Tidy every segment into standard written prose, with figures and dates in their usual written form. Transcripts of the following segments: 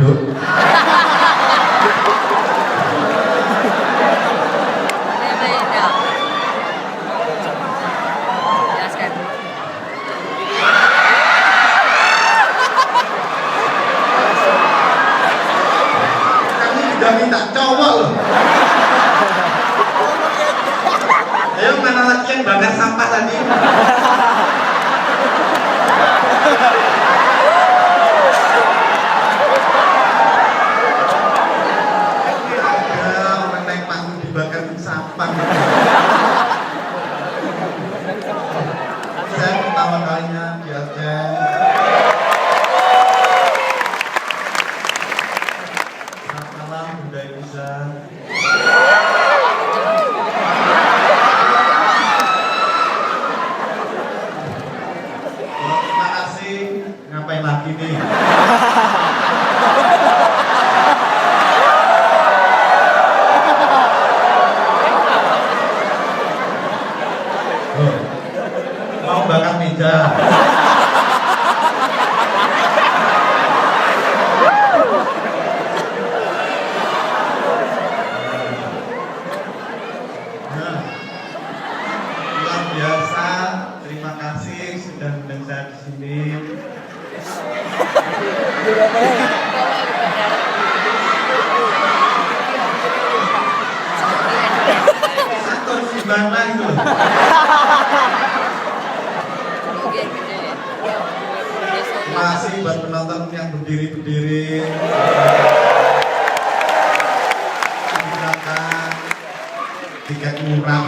duduk. Beda. Jelaskan. Kamu udah minta cowok loh. Ayo mana lagi yang bakar sampah tadi? Ada orang naik panggung dibakar sampah. Saya pertama kalinya di Aceh. Selamat malam Bunda Iza. Terima kasih. Ngapain lagi nih? Mau bakar meja. Nah, luar biasa. Terima kasih sudah undang saya di sini. Atau gimana itu? Terima kasih buat penonton yang berdiri-berdiri. Silakan tiket murah.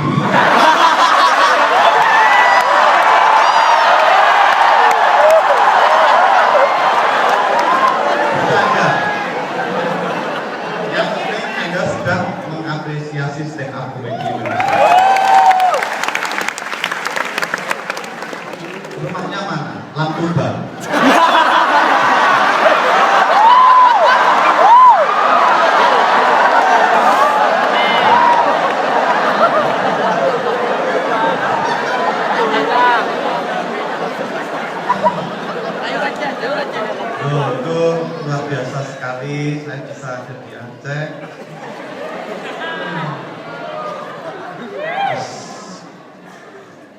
Bercanda. Yang penting Anda sedang mengapresiasi stand up comedy Indonesia. Rumahnya mana? Lampuba. Itu luar biasa sekali saya bisa ada di Aceh. Terus,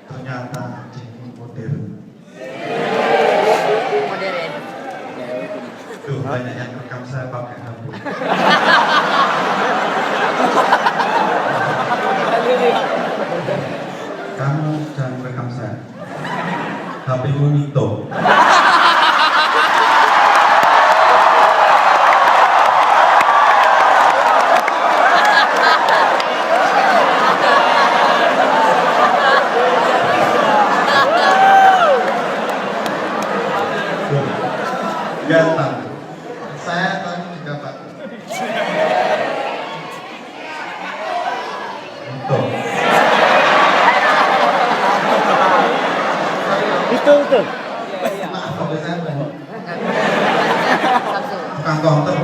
ternyata Aceh ini modern. Modern. Tuh banyak yang rekam saya pakai HP. Kamu jangan rekam saya. HP-mu Nito. Ganteng. Saya tadi juga Pak. Untuk. Itu. Maaf kalau saya banyak. Samsung. Tukang konter.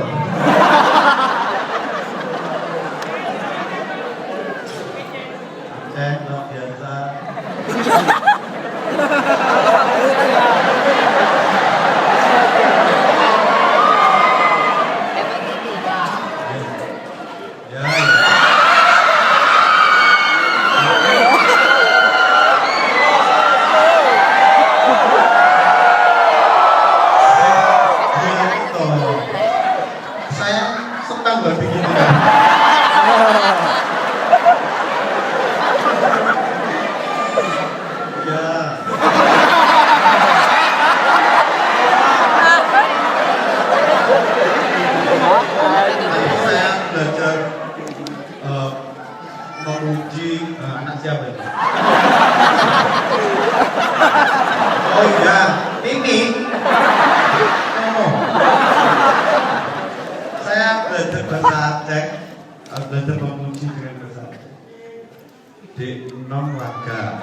Saya luar biasa. Ya, ya. Saya senang loh diginikan. Ya. Saya belajar memuji anak siapa ini? Oh iya, ini. Oh. Saya belajar bahasa Aceh, belajar memuji dengan bahasa Aceh. Di non laga.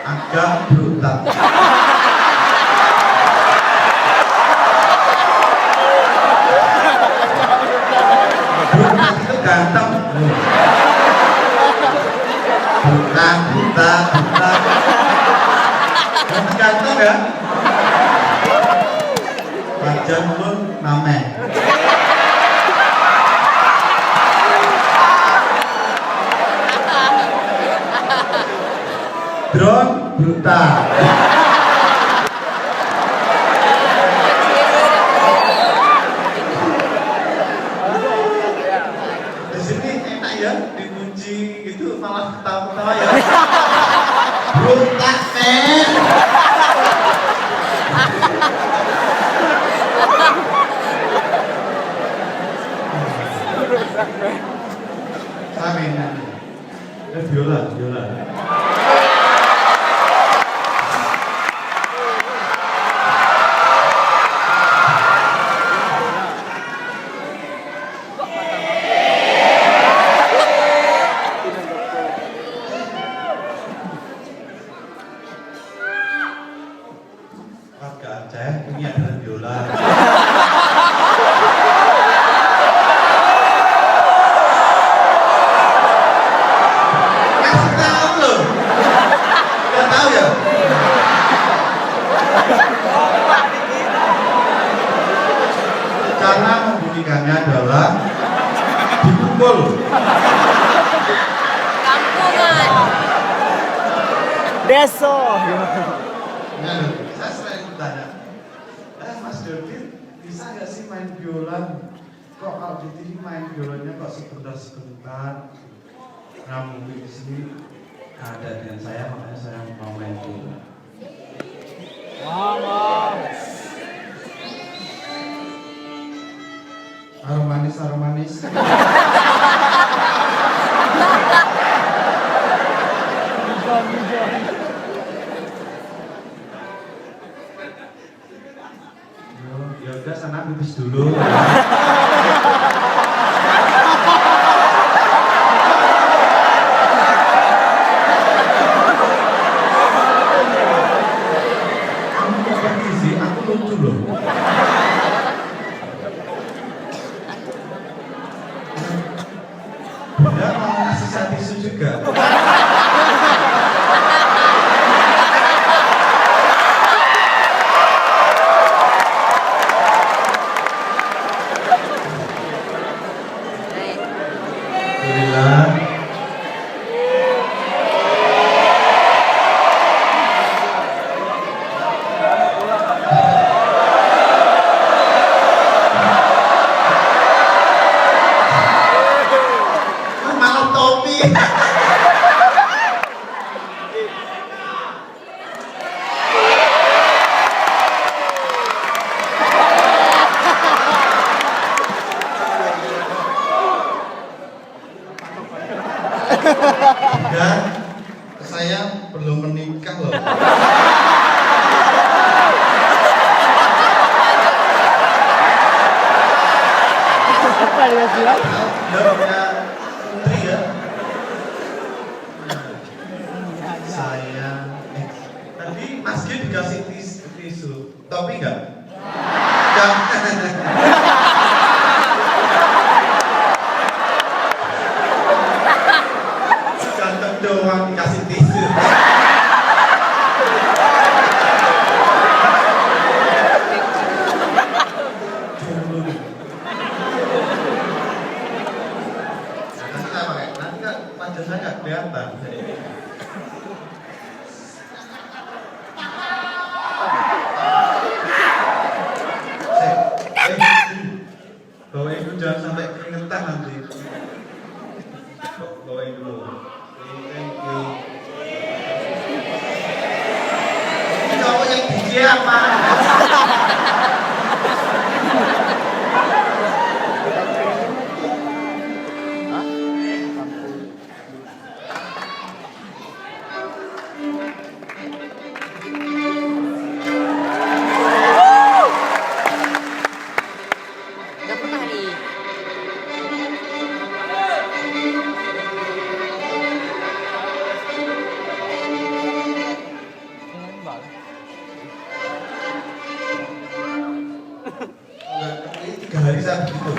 Agak brutal. Brutal itu ganteng. Bukan, buta. ya? Panjang mulut namek. Drone buta. Di sini enak ya, dikunci gitu malah ketawa-ketawa ya. Buta men. Samin. Viola. Warga Aceh, ini adalah biola. Kasih tahu loh. Nggak tahu ya? Cara membunyikannya adalah dipukul. Kampungan. Deso. Nah, saya sering bertanya, Mas David bisa nggak sih main biola? Kok kalau di TV main biolanya kok sebentar? Nah, mungkin di sini ada dengan saya, makanya saya mau main biola. Aromanis. Ya udah sana pipis dulu. Kamu kok pergi sih? Aku lucu loh. Bunda mau ngasih saya tisu juga. Alhamdulillah. Malah topi. Dan saya belum menikah loh. Apa dia bilang? Dia punya putri ya. Saya tadi Mas Gil dikasih tisu, topi enggak? Enggak. Ganteng doang dikasih tisu. Culun. Nanti saya pakai, nanti kan wajah saya nggak kelihatan. Bawain dulu, jangan sampai keringetan nanti. Bawain dulu. Thank you. Ini cowok yang DJ apa? Udah pernah nih. Enggak, ini 3 hari saya begitu.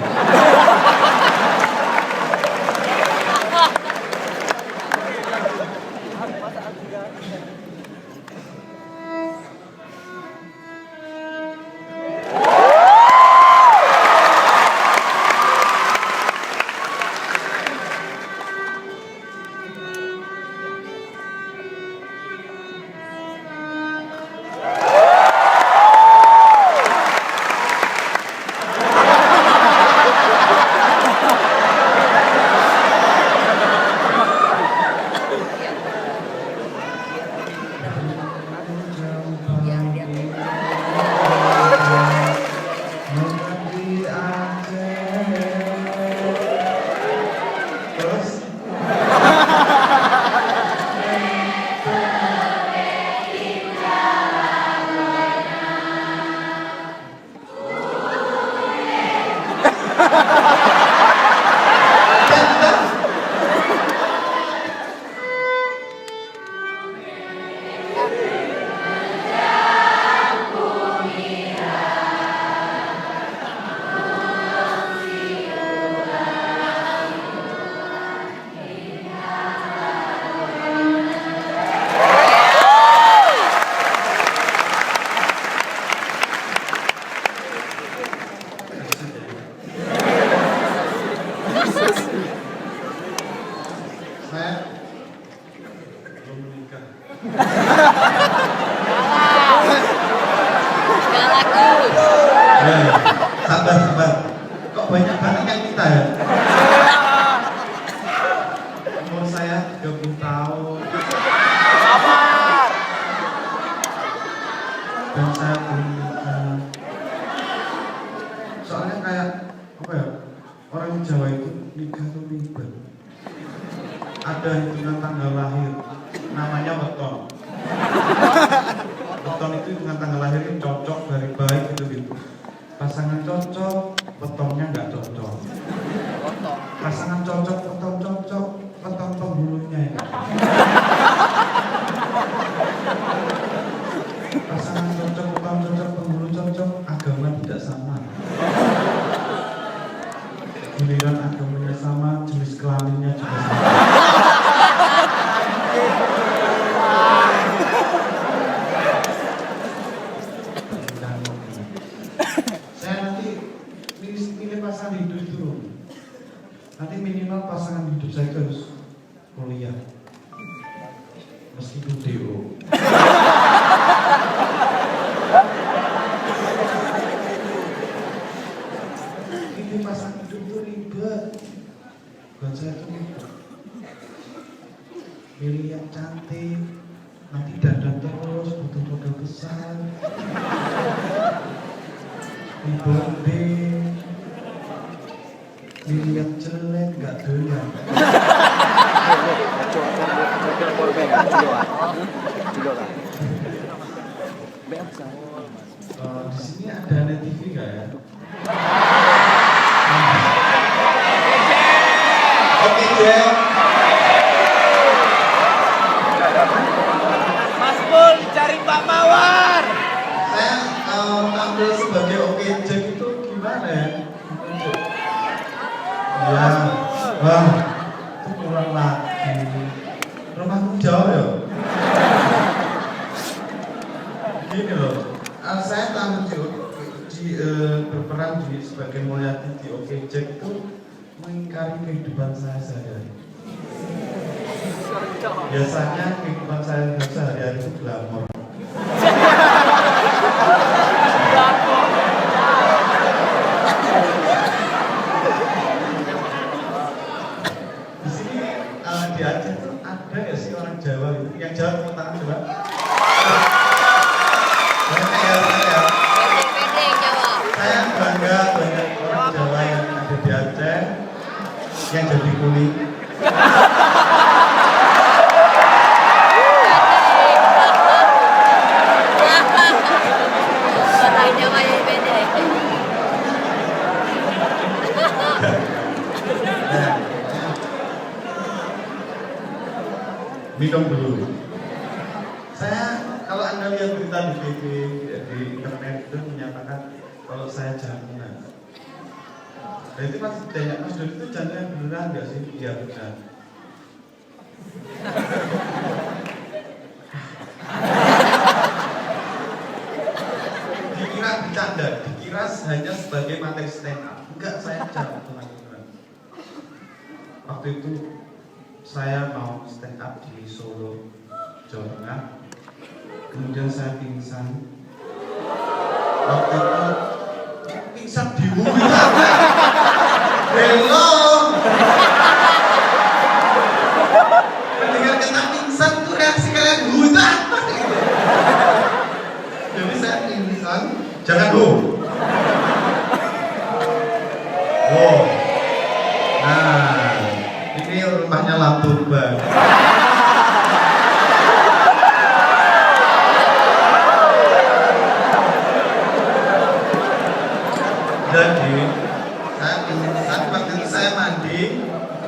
Sabar. Kok banyak banget yang kita ya? Umur saya 30 tahun. Sabar. Dan saya belum nikah. Soalnya kayak apa ya? Orang Jawa itu nikah tuh ribet. Ada hitungan tanggal lahir, namanya weton. Weton itu hitungan tanggal lahir itu cocok dari baik gitu. Pasangan cocok, wetonnya nggak cocok. Pasangan cocok, weton cocok, weton penghulunya ya. Pasangan cocok, weton cocok, penghulu cocok, agama tidak sama. Giliran agamanya sama, jenis kelaminnya juga sama. Saya nanti milih pasangan hidup itu, nanti minimal pasangan hidup saya itu harus kuliah, meskipun DO. Ini pasangan hidup itu ribet, buat saya itu ribet. Milih yang cantik, nanti dandan terus, butuh modal besar. Dibonding, milih yang jelek, nggak doyan. Di sini ada net TV nggak ya? Oke, Jack. Mas Pul cari Pak Mawar. Saya tampil sebagai Oke Jack itu gimana ya? Ya, wah, itu kurang lagi. Rumahku jauh ya. Gini loh, saya tampil berperan sebagai Mulyadi di Oke Jack itu mengingkari kehidupan saya sehari-hari. Biasanya kehidupan saya sehari-hari itu glamor. Di sini di Aceh tuh ada nggak sih orang Jawa itu? Yang Jawa tepuk tangan coba. Banyak ya, banyak ya. Pede yang jawab. Saya bangga banyak orang Jawa yang ada di Aceh yang jadi kuli. Orang Jawa yang pede. Minum dulu. Saya kalau Anda lihat berita di TV, di internet itu menyatakan kalau saya jaminan. Berarti pasti tanya Mas Dodi itu jaminan beneran nggak sih? Iya benar. Dikira bercanda, dikira hanya sebagai materi stand up. Enggak, saya jawab beneran. Waktu itu saya mau stand up di Solo, Jawa Tengah. Kemudian saya pingsan. Waktu itu pingsan di bumi. Hello. Mendengar kata pingsan itu reaksi kalian hutan. Jadi saya pingsan, jangan hu. Oh. Nah, ini rumahnya Lampuba. Jadi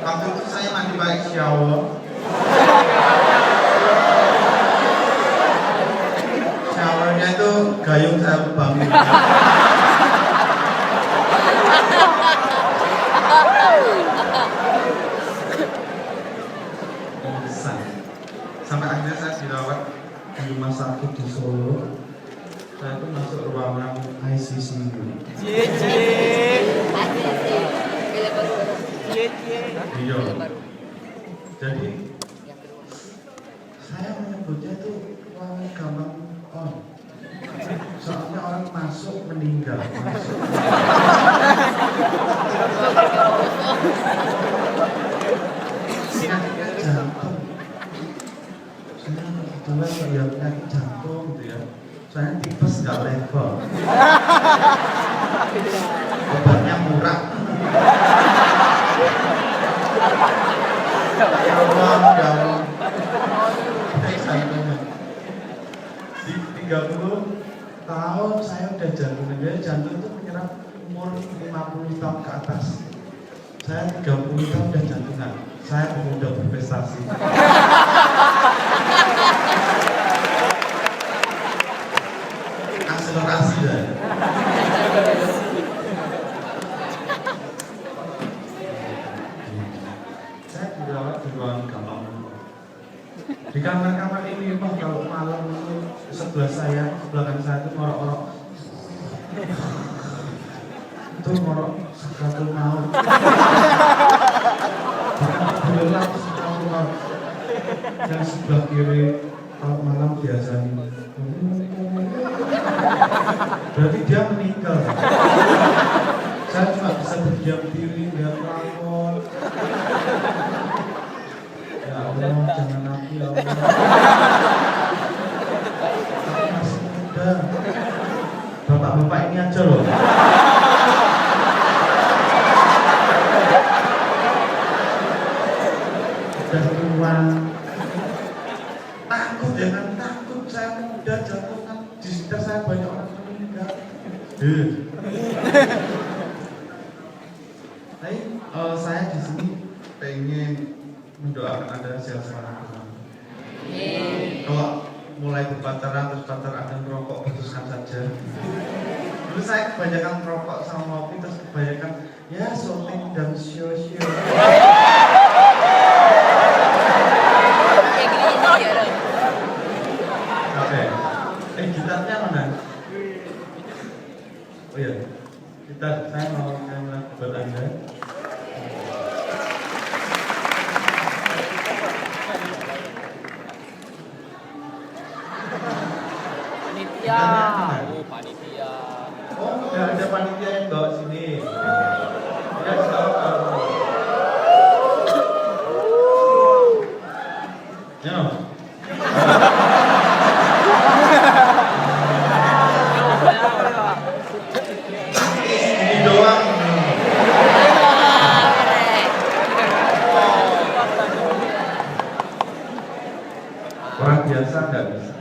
waktu itu saya mandi pakai shower. Showernya itu gayung saya bangun. Sampai akhirnya saya dirawat di rumah sakit di Solo. Saya itu masuk ruangan ICU. Iya. Jadi saya menyebutnya itu ruangan gampang on. Soalnya orang masuk meninggal. Masuk. Soalnya tipes nggak level. Obatnya murah. Dalam di 30 tahun saya udah jantung. Dia jantung itu menyerap umur 50 tahun ke atas. Saya 30 tahun udah jantungan. Saya udah berprestasi. Akselerasi ya. Saya dirawat di ruangan gampang. Di kamar-kamar ini mah kalau malam itu sebelah saya, belakang saya itu ngorok-ngorok. Itu ngorok sekatul maut. Beneran sekatul maut. Yang sebelah kiri kalau malam biasanya. Berarti dia meninggal. Saya cuma bisa berdiam diri, lihat lakon. Ya Allah, jangan aku ya Allah. Aku masih muda. Bapak-bapak ini aja loh. Udah tua. Takut, jangan takut. Saya muda, jantungan. Di sekitar saya banyak orang meninggal. Tapi saya di sini pengen mendoakan Anda sehat selalu. Kalau mulai berpacaran terus pacar Anda merokok, putuskan saja. Dulu saya kebanyakan merokok sama ngopi, terus kebanyakan ya shopping dan show-show. Oke. Gitarnya mana? Oh iya, gitar saya mau buat Anda. Panitia. Oh, panitia. Oh, nggak ada panitia yang bawa sini. Ya, silakan. Ya. Ini doang. Orang biasa nggak bisa.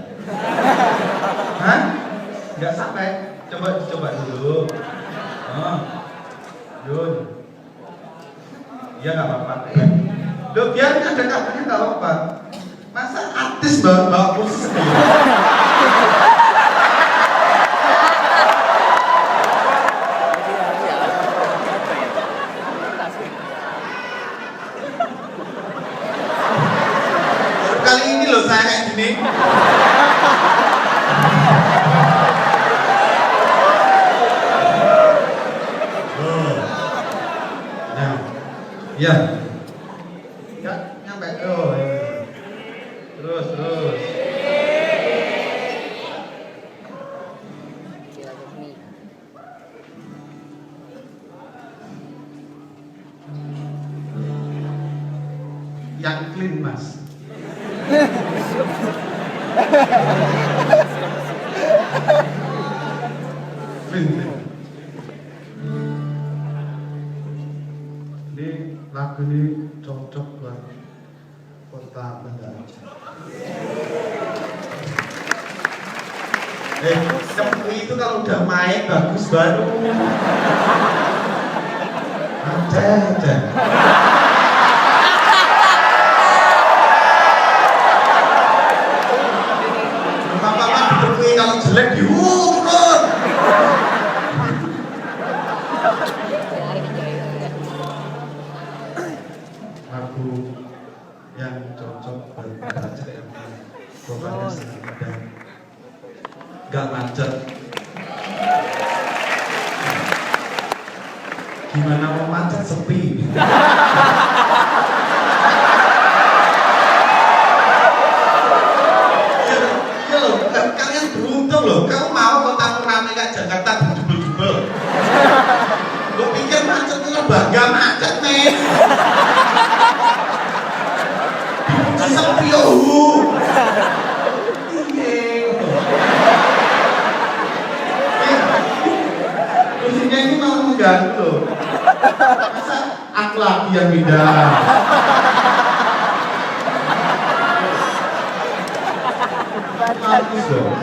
Hah? Nggak sampai. Coba dulu. Oh. Yun. Ya nggak apa-apa. Loh, biar ada kabarnya nggak apa-apa. Masa artis bawa kursi sendiri? Kali ini loh saya kayak gini. Ya. Ya, nyampe. Oh, ya. Terus. Yang clean, Mas. Clean. Lagu ini cocok buat kota Banda Aceh. Cemui itu kalau udah main bagus baru. Aceh. Bapak-bapak ditemui kalau jelek diurut. Lagu yang cocok buat baca yang vokalnya sangat mudah, gak macet. Gimana mau macet sepi? Ya loh, kalian beruntung loh. Kamu mau kota rame kayak Jakarta jebel-jebel. Lo pikir macet itu bangga macet nih. Sepi laki yang pindah. Bagus dong.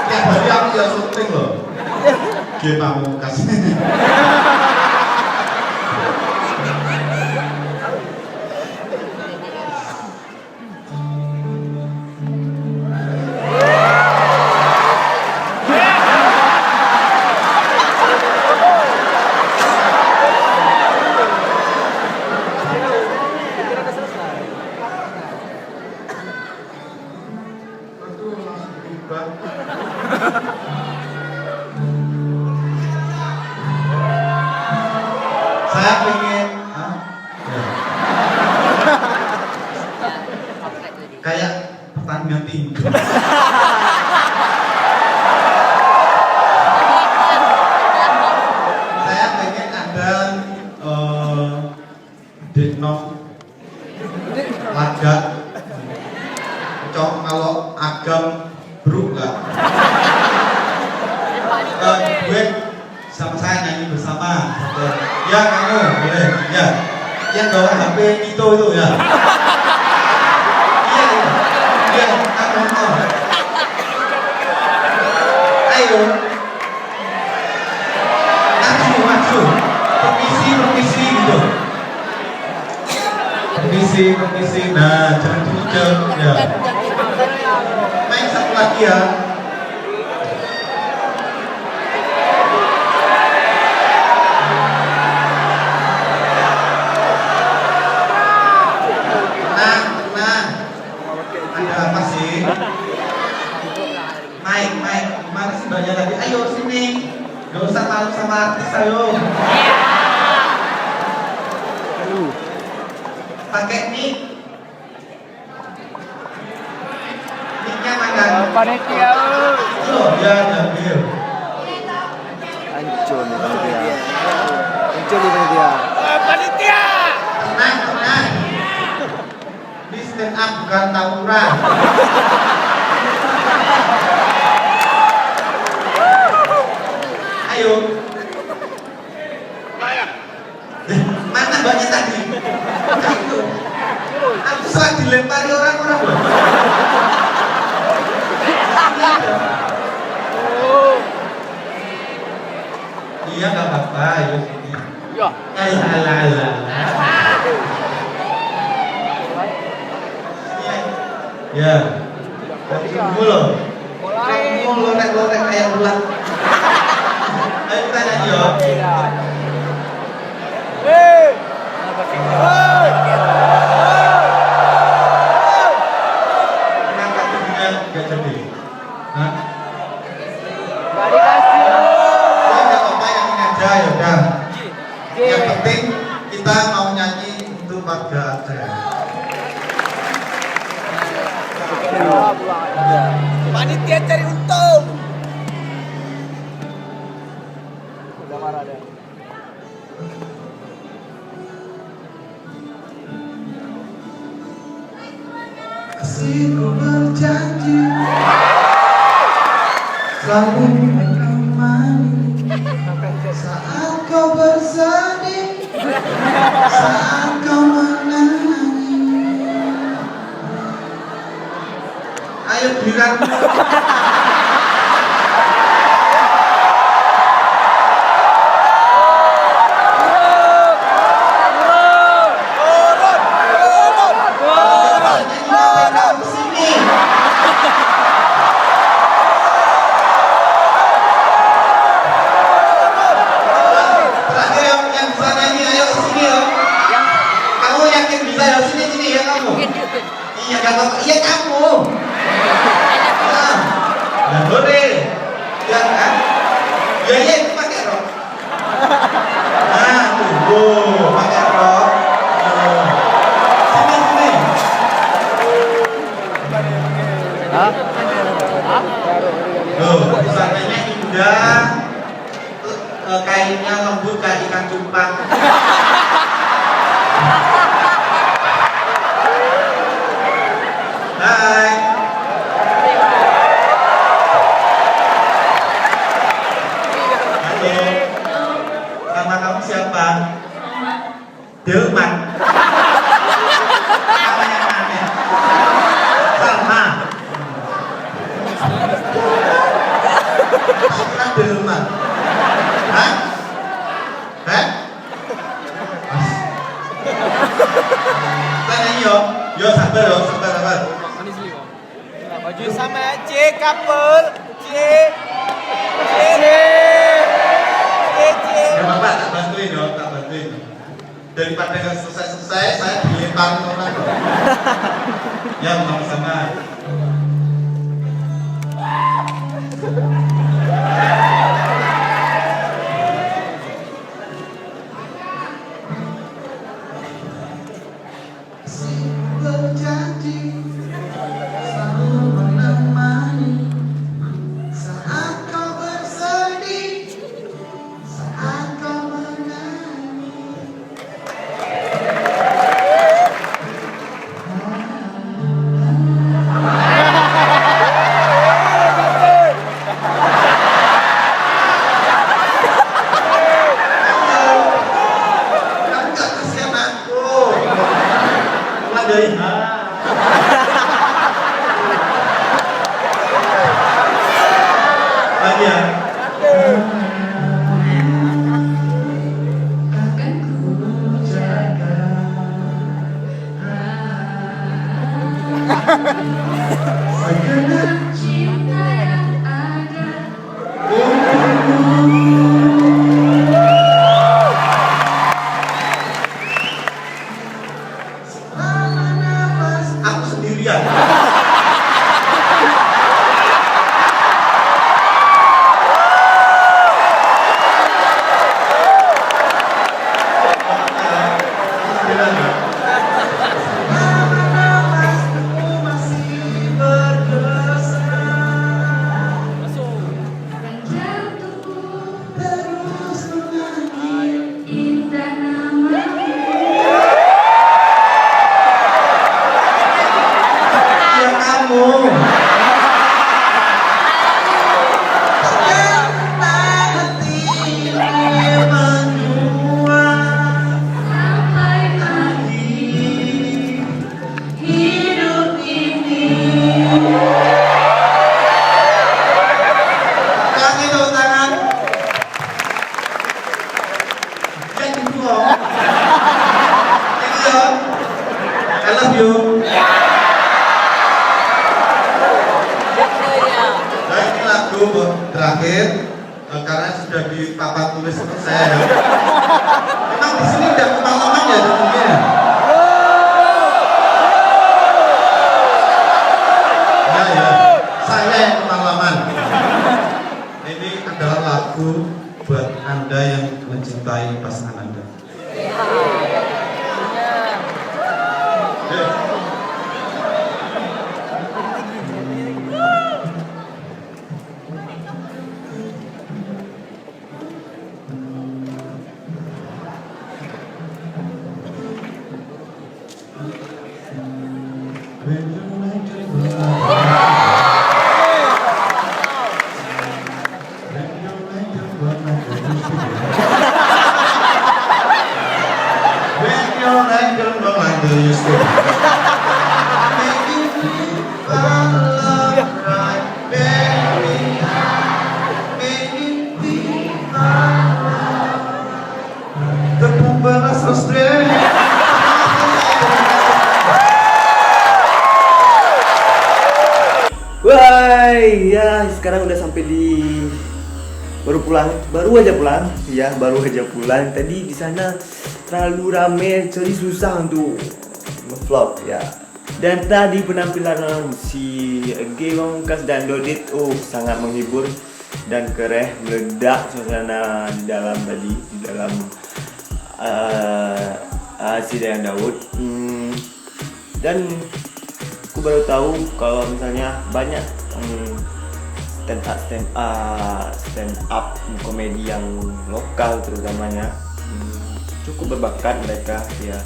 Tiap hari aku ya syuting loh. Game Pamungkas. Saya pengen kayak pertandingan tinju. Saya pengen ada Denov laga cok kalau agam bro nggak gue sama saya nyanyi bersama ya kamu boleh ya yang bawa HP itu ya iya iya kamu mau ayo maju permisi gitu permisi nah jangan duduk ya main satu lagi ya. Ada apa sih? Mike, gimana sih mbaknya tadi? Ayo sini, gak usah malu sama artis, ayo. Pakai mic. Mic-nya mana? Panitia. Loh, ya, ambil. Hancur nih panitia. Hancur nih panitia. Panitia. Tenang. Ini stand up bukan tawuran. Ayo. Mana mbaknya tadi? Ayo. Aku salah dilempari orang-orang loh. Iya nggak apa-apa, ayo sini. Ya. Alah. Ya. Kamu loh. Kamu lorek-lorek kayak ulat. Ayo kita nyanyi yo. Kenapa tubuhnya nggak jadi? Hah? Gak dikasih. Ya nggak apa-apa yang ini aja ya udah. Yang penting kita mau nyanyi untuk warga aja. Panitia cari untung. Udah marah deh. Kasihku berjanji selalu menemani saat kau bersedih, saat kau menangis. Ayo bilang. Iya kamu. Nah boleh. Ya kan? Ya itu pakai rok. Nah tuh, pakai rok. Sini. Hah? Loh, busananya indah. Kainnya lembut kayak ikan cupang. Hai. Delman. Apa yang aneh? Salma. Kan Delman. Hah? Hah? Tanya yo sabar. Baju sama C couple C. Ya Bapak tak bantuin. Daripada nggak selesai, saya dilemparin orang. Ya sama-sama. Berjanji selalu menemani saat kau bersedih, saat kau menangis. Kamu gak kasihan aku. Mulai dari lagi ya. Akan ku jaga. Segenap cinta yang ada. Selama nafas aku sendirian. Selama nafasku masih bergeser dan jantungku terus menangis indah namamu. Ya kamu Segenap hati menguat sampai akhir hidup ini. Kasih tepuk tangan. Yang kedua, thank you. I love you. Nah, ini lagu terakhir karena sudah di papan tulis untuk saya. Memang di sini tidak kemalaman ya tentunya. Ya, saya yang kemalaman. Ini adalah lagu buat Anda yang mencintai pasangan Anda. Tepung balas Australia. Wah, ya sekarang udah sampai di baru aja pulang. Tadi di sana terlalu rame, jadi susah untuk nge-vlog ya. Dan tadi penampilan si G Pamungkas dan Dodit sangat menghibur dan keren, meledak suasana di dalam si Dayan Daud. Dan aku baru tahu kalau misalnya banyak stand up komedi yang lokal terutamanya cukup berbakat mereka ya.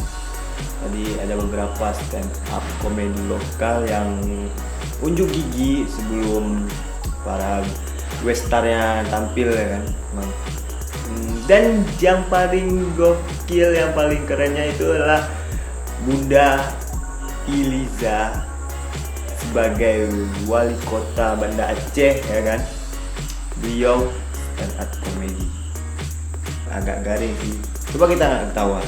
Tadi ada beberapa stand up komedi lokal yang unjuk gigi sebelum para guest star-nya tampil ya kan. Dan yang paling gokil, yang paling kerennya itu adalah Bunda Iliza sebagai wali kota Banda Aceh, ya kan. Beliau stand up komedi, agak garing sih. Coba kita nggak ketawa,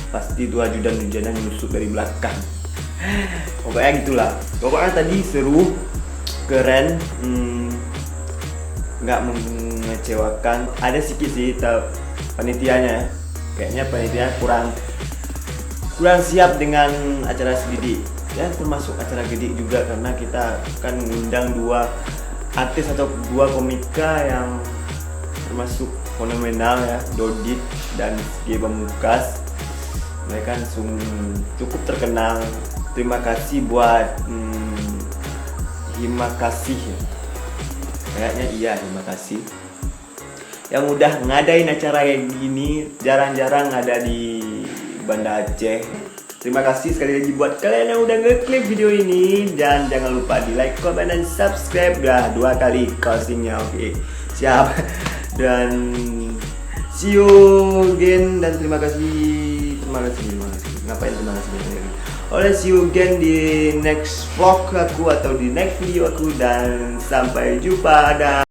pasti itu ajudan-ajudan nusuk dari belakang. Pokoknya gitulah. Pokoknya tadi seru, keren, nggak mengecewakan. Ada sedikit sih panitianya, kayaknya panitia kurang siap dengan acara sedikit. Ya termasuk acara gede juga, karena kita akan mengundang 2 artis atau 2 komika yang termasuk fenomenal ya, Dodit dan Rizky Pamungkas. Mereka cukup terkenal. Terima kasih buat Terima kasih ya. Kayaknya iya, terima kasih yang udah ngadain acara kayak gini. Jarang-jarang ada di Banda Aceh. Terima kasih sekali lagi buat kalian yang udah ngeklik video ini. Dan jangan lupa di like, comment, dan subscribe. Udah 2 kali closingnya, oke. Siap. Dan see you again. Dan terima kasih. Ngapain terima kasih? Oleh see you again di next vlog aku atau di next video aku. Dan sampai jumpa.